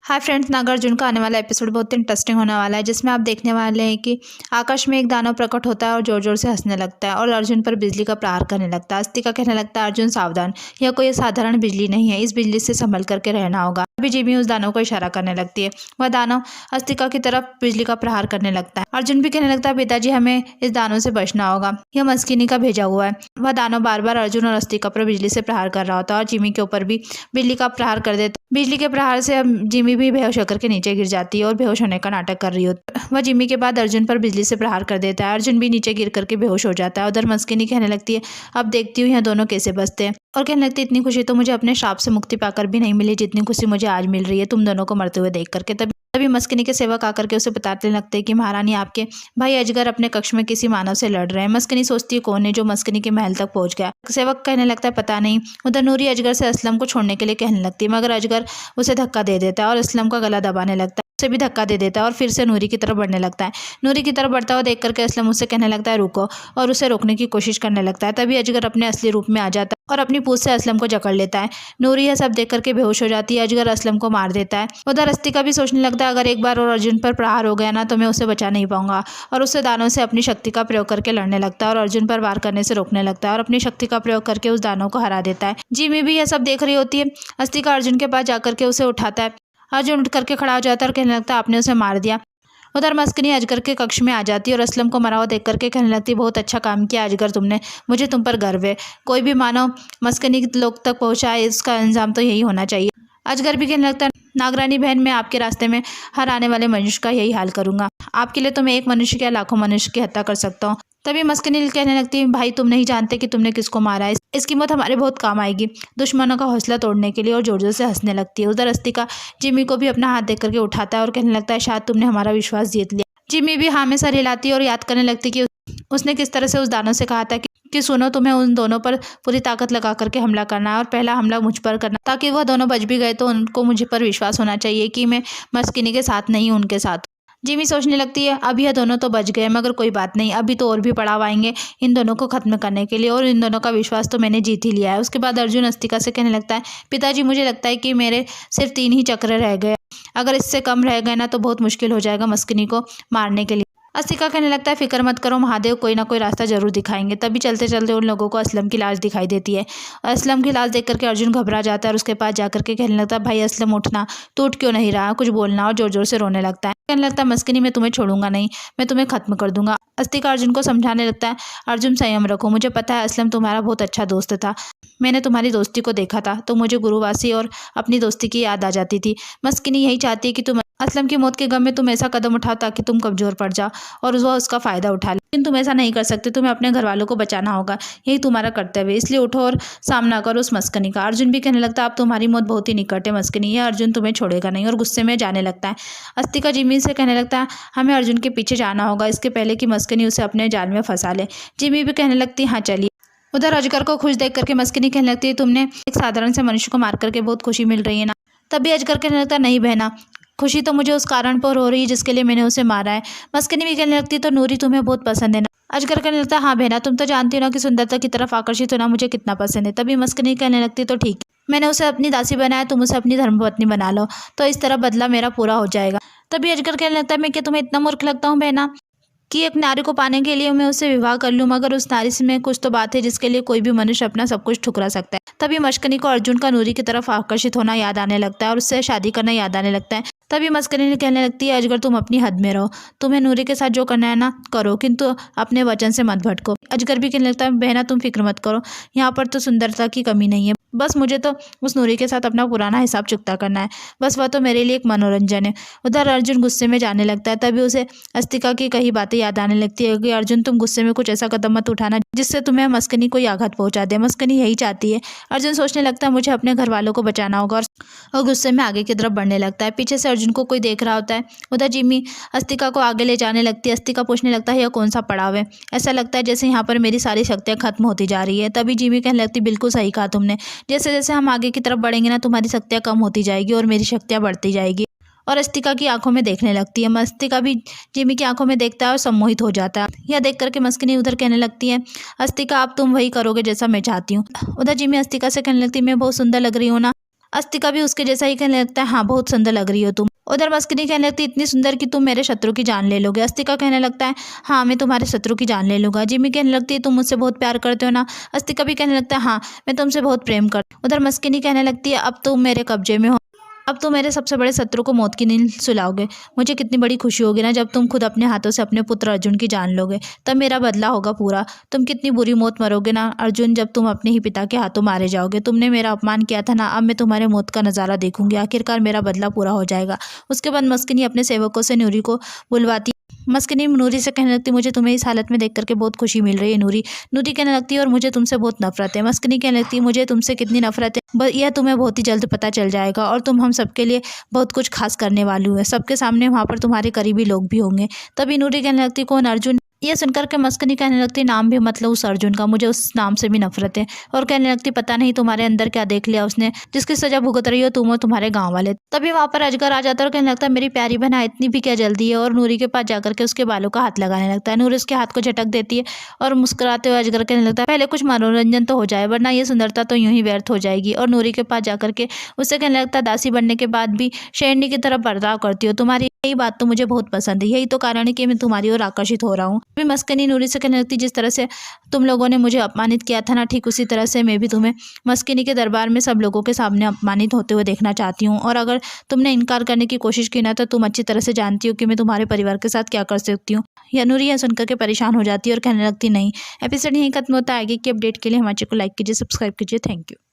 Hi friends, Nagarjuna का आने वाला एपिसोड बहुत इंटरेस्टिंग होने वाला है, जिसमें आप देखने वाले हैं कि आकाश में एक दानव प्रकट होता है और जोर जोर से हंसने लगता है और अर्जुन पर बिजली का प्रहार करने लगता है। अस्तिका कहने लगता है, अर्जुन सावधान, यह कोई साधारण बिजली नहीं है, इस बिजली से संभल करके रहना होगा। अभी जिमी उस दानव को इशारा करने लगती है। वह दानव अस्तिका की तरफ बिजली का प्रहार करने लगता है। अर्जुन भी कहने लगता है, पिताजी हमें इस दानव से बचना होगा, यह मस्किनी का भेजा हुआ है। वह दानव बार बार अर्जुन और अस्तिका पर बिजली से प्रहार कर रहा होता है और जिमी के ऊपर भी बिजली का प्रहार कर देता। बिजली के प्रहार से अब जिमी भी बेहोश होकर के नीचे गिर जाती है और बेहोश होने का नाटक कर रही होती है। वह जिमी के बाद अर्जुन पर बिजली से प्रहार कर देता है। अर्जुन भी नीचे गिर करके बेहोश हो जाता है। उधर मस्किनी कहने लगती है, अब देखती हूँ यह दोनों कैसे बचते हैं। और कहने लगती है, इतनी खुशी तो मुझे अपने श्राप से मुक्ति पाकर भी नहीं मिली जितनी खुशी मुझे आज मिल रही है तुम दोनों को मरते हुए देख करके। तभी मस्किनी के सेवक आकर के उसे बताने लगते हैं कि महारानी, आपके भाई अजगर अपने कक्ष में किसी मानव से लड़ रहे हैं। मस्किनी सोचती है, कौन है जो मस्किनी के महल तक पहुंच गया। सेवक कहने लगता है, पता नहीं। उधर नूरी अजगर से असलम को छोड़ने के लिए कहने लगती है, मगर अजगर उसे धक्का दे देता है और असलम का गला दबाने लगता है। उसे भी धक्का दे देता है और फिर से नूरी की तरफ बढ़ने लगता है। नूरी की तरफ बढ़ता हुआ देख करके असलम उससे कहने लगता है, रुको, और उसे रोकने की कोशिश करने लगता है। तभी अजगर अपने असली रूप में आ जाता है और अपनी पूंछ से असलम को जकड़ लेता है। नूरी यह सब देख करके बेहोश हो जाती है। अजगर असलम को मार देता है। उधर अस्तिका भी सोचने लगता है, अगर एक बार और अर्जुन पर प्रहार हो गया ना तो मैं उसे बचा नहीं पाऊंगा, और उससे दानव से अपनी शक्ति का प्रयोग करके लड़ने लगता है और अर्जुन पर वार करने से रोकने लगता है और अपनी शक्ति का प्रयोग करके उस दानव को हरा देता है। जिमी भी यह सब देख रही होती है। अस्तिका अर्जुन के पास जाकर के उसे उठाता है। अर्जुन उठ करके खड़ा हो जाता है और कहने लगता है, आपने उसे मार दिया। उधर मस्किनी अजगर के कक्ष में आ जाती है और असलम को मरा हुआ देख करके कहने लगती है, बहुत अच्छा काम किया अजगर तुमने, मुझे तुम पर गर्व है। कोई भी मानव मस्किनी लोग तक पहुंचाए, इसका अंजाम तो यही होना चाहिए। अजगर भी कहने लगता है, नागरानी बहन, मैं आपके रास्ते में हर आने वाले मनुष्य का यही हाल करूंगा। आपके लिए तो मैं एक मनुष्य या लाखों मनुष्य की हत्या कर सकता हूँ। तभी मस्किनी कहने लगती है, भाई तुम नहीं जानते कि तुमने किसको मारा है, इसकी मौत हमारे बहुत काम आएगी, दुश्मनों का हौसला तोड़ने के लिए। और जोर जोर से हंसने लगती है। उधर अस्तिका जिमी को भी अपना हाथ देख करके उठाता है और कहने लगता है, शायद तुमने हमारा विश्वास जीत लिया। जिमी भी हाँ में सर हिलाती है और याद करने लगती कि उसने किस तरह से उस दानव से कहा था कि सुनो, तुम्हें उन दोनों पर पूरी ताकत लगा करके हमला करना है और पहला हमला मुझ पर करना, ताकि वह दोनों बच भी गए तो उनको मुझ पर विश्वास होना चाहिए कि मैं मस्किनी के साथ नहीं उनके साथ। जिमी सोचने लगती है, अब यह दोनों तो बच गए, मगर कोई बात नहीं, अभी तो और भी पड़ाव आएंगे इन दोनों को खत्म करने के लिए, और इन दोनों का विश्वास तो मैंने जीत ही लिया है। उसके बाद अर्जुन अस्तिका से कहने लगता है, पिताजी मुझे लगता है कि मेरे सिर्फ 3 ही चक्र रह गए, अगर इससे कम रह गए ना तो बहुत मुश्किल हो जाएगा मस्किनी को मारने के लिए। अस्तिका कहने लगता है, फिक्र मत करो, महादेव कोई ना कोई रास्ता जरूर दिखाएंगे। तभी चलते चलते उन लोगों को असलम की लाश दिखाई देती है। असलम की लाश देख करके अर्जुन घबरा जाता है और उसके पास जाकर के कहने लगता है, भाई असलम उठना, टूट क्यों नहीं रहा, कुछ बोलना, और जोर जोर से रोने लगता है। कहने लगता है, मस्किनी मैं तुम्हें छोड़ूंगा नहीं, मैं तुम्हें खत्म कर दूंगा। अस्तिका अर्जुन को समझाने लगता है, अर्जुन संयम रखो, मुझे पता है असलम तुम्हारा बहुत अच्छा दोस्त था, मैंने तुम्हारी दोस्ती को देखा था तो मुझे गुरुवासी और अपनी दोस्ती की याद आ जाती थी। मस्किनी यही चाहती है कि तुम असलम की मौत के गम में तुम ऐसा कदम उठाओ ताकि तुम कमजोर पड़ जाओ और वह उसका फायदा उठा ले, लेकिन तुम ऐसा नहीं कर सकते, तुम्हें अपने घर वालों को बचाना होगा, यही तुम्हारा कर्तव्य है, इसलिए उठो और सामना करो उस मस्किनी का। अर्जुन भी कहने लगता है, अब तुम्हारी मौत बहुत ही निकट है मस्किनी, यह अर्जुन तुम्हें छोड़ेगा नहीं, और गुस्से में जाने लगता है। अस्तिका जिमी से कहने लगता है, हमें अर्जुन के पीछे जाना होगा इसके पहले कि मस्किनी उसे अपने जाल में फंसा ले। जिमी भी कहने लगती है, हाँ चलिए। उधर अजगर को खुश देख करके मस्किनी कहने लगती है, तुमने एक साधारण से मनुष्य को मार करके बहुत खुशी मिल रही है ना। तभी अजगर कहने लगता है, नहीं बहना, खुशी तो मुझे उस कारण पर हो रही है जिसके लिए मैंने उसे मारा है। मस्किनी भी कहने लगती है, तो नूरी तुम्हें बहुत पसंद है ना। अजगर कहने लगता है, हाँ बहना, तुम तो जानती हो ना कि सुंदरता की तरफ आकर्षित होना मुझे कितना पसंद है। तभी मस्किनी कहने लगती है, तो ठीक है, मैंने उसे अपनी दासी बनाया, तुम उसे अपनी धर्मपत्नी बना लो, तो इस तरह बदला मेरा पूरा हो जाएगा। तभी अजगर कहने लगता है, मैं क्या तुम्हें इतना मूर्ख लगता हूँ बहना कि एक नारी को पाने के लिए मैं उससे विवाह कर लूँ, मगर उस नारी से में कुछ तो बात है जिसके लिए कोई भी मनुष्य अपना सब कुछ ठुकरा सकता है। तभी मस्किनी को अर्जुन का नूरी की तरफ आकर्षित होना याद आने लगता है और उससे शादी करना याद आने लगता है। तभी मस्किनी कहने लगती है, अजगर तुम अपनी हद में रहो, तुम्हें नूरी के साथ जो करना है ना करो, किंतु अपने वचन से मत भटको। अजगर भी कहने लगता है, बहना तुम फिक्र मत करो, यहाँ पर तो सुंदरता की कमी नहीं है, बस मुझे तो उस नूरी के साथ अपना पुराना हिसाब चुकता करना है, बस वह तो मेरे लिए एक मनोरंजन है। उधर अर्जुन गुस्से में जाने लगता है। तभी उसे अस्तिका की कही बातें याद आने लगती है कि अर्जुन तुम गुस्से में कुछ ऐसा कदम मत उठाना जिससे तुम्हें मस्किनी को आघात पहुंचा दे, मस्किनी यही चाहती है। अर्जुन सोचने लगता है, मुझे अपने घर वालों को बचाना होगा, और गुस्से में आगे की तरफ बढ़ने लगता है। पीछे से अर्जुन को कोई देख रहा होता है। उधर जिमी अस्तिका को आगे ले जाने लगती है। अस्तिका पूछने लगता है, यह कौन सा पड़ाव है, ऐसा लगता है जैसे यहाँ पर मेरी सारी शक्तियाँ खत्म होती जा रही है। तभी जिमी कहने लगती, बिल्कुल सही कहा तुमने, जैसे जैसे हम आगे की तरफ बढ़ेंगे ना तुम्हारी शक्तियाँ कम होती जाएगी और मेरी शक्तियाँ बढ़ती जाएगी। और अस्तिका की आंखों में देखने लगती है। अस्तिका भी जिमी की आंखों में देखता है और सम्मोहित हो जाता है। यह देख करके मस्किनी उधर कहने लगती है, अस्तिका अब तुम वही करोगे जैसा मैं चाहती हूँ। उधर जिमी अस्तिका से कहने लगती है, मैं बहुत सुंदर लग रही हूँ ना। अस्तिका भी उसके जैसा ही कहने लगता है, हाँ बहुत सुंदर लग रही हो तुम। उधर मस्किनी कहने लगती है, इतनी सुंदर कि तुम मेरे शत्रु की जान ले लोगे। अस्तिका कहने लगता है, हाँ मैं तुम्हारे शत्रु की जान ले लूंगा। जिमी कहने लगती है, तुम मुझसे बहुत प्यार करते हो ना। अस्तिका भी कहने लगता है, हाँ मैं तुमसे बहुत प्रेम करती हूँ। उधर मस्किनी कहने लगती है, अब तुम मेरे कब्जे में हो, अब तुम मेरे सबसे बड़े शत्रु को मौत की नींद सुलाओगे। मुझे कितनी बड़ी खुशी होगी ना जब तुम खुद अपने हाथों से अपने पुत्र अर्जुन की जान लोगे, तब मेरा बदला होगा पूरा। तुम कितनी बुरी मौत मरोगे ना अर्जुन, जब तुम अपने ही पिता के हाथों मारे जाओगे। तुमने मेरा अपमान किया था ना, अब मैं तुम्हारे मौत का नज़ारा देखूंगी। आखिरकार मेरा बदला पूरा हो जाएगा। उसके बाद मस्किनी अपने सेवकों से नूरी को बुलवाती। मस्किनी नूरी से कहने लगती, मुझे तुम्हें इस हालत में देख करके बहुत खुशी मिल रही है नूरी। नूरी कहने लगती है, और मुझे तुमसे बहुत नफरत है। मस्किनी कहने लगती है, मुझे तुमसे कितनी नफरत है यह तुम्हें बहुत ही जल्द पता चल जाएगा, और तुम हम सबके लिए बहुत कुछ खास करने वाली हो। सबके सामने वहाँ पर तुम्हारे करीबी लोग भी होंगे। तभी नूरी कहने लगती, कौन अर्जुन? यह सुनकर के मस्किनी कहने लगती, नाम भी मतलब उस अर्जुन का, मुझे उस नाम से भी नफरत है। और कहने लगती, पता नहीं तुम्हारे अंदर क्या देख लिया उसने, जिसकी सजा भुगत रही हो तुम और तुम्हारे गांव वाले। तभी वहां पर अजगर आ जाता है और कहने लगता है, मेरी प्यारी बहना इतनी भी क्या जल्दी है। और नूरी के पास जाकर के उसके बालों का हाथ लगाने लगता है। नूरी उसके हाथ को झटक देती है और मुस्कुराते हुए अजगर कहने लगता है, पहले कुछ मनोरंजन तो हो जाए, वरना ये सुंदरता तो यूं ही व्यर्थ हो जाएगी। और नूरी के पास जाकर के उससे कहने लगता है, दासी बनने के बाद भी शेरनी की तरफ बर्ताव करती हो, तुम्हारी यही बात तो मुझे बहुत पसंद है। यही तो कारण है कि मैं तुम्हारी ओर आकर्षित हो रहा हूँ। मस्किनी नूरी से कहने लगती, जिस तरह से तुम लोगों ने मुझे अपमानित किया था ना, ठीक उसी तरह से मैं भी तुम्हें मस्किनी के दरबार में सब लोगों के सामने अपमानित होते हुए देखना चाहती हूँ। और अगर तुमने इनकार करने की कोशिश की ना, तो तुम अच्छी तरह से जानती हो कि मैं तुम्हारे परिवार के साथ क्या कर सकती हूँ। या नूरी यह सुनकर के परेशान हो जाती है और कहने लगती, नहीं। एपिसोड यहीं खत्म होता है। आगे की अपडेट के लिए हमारे चैनल को लाइक कीजिए, सब्सक्राइब कीजिए। Thank you.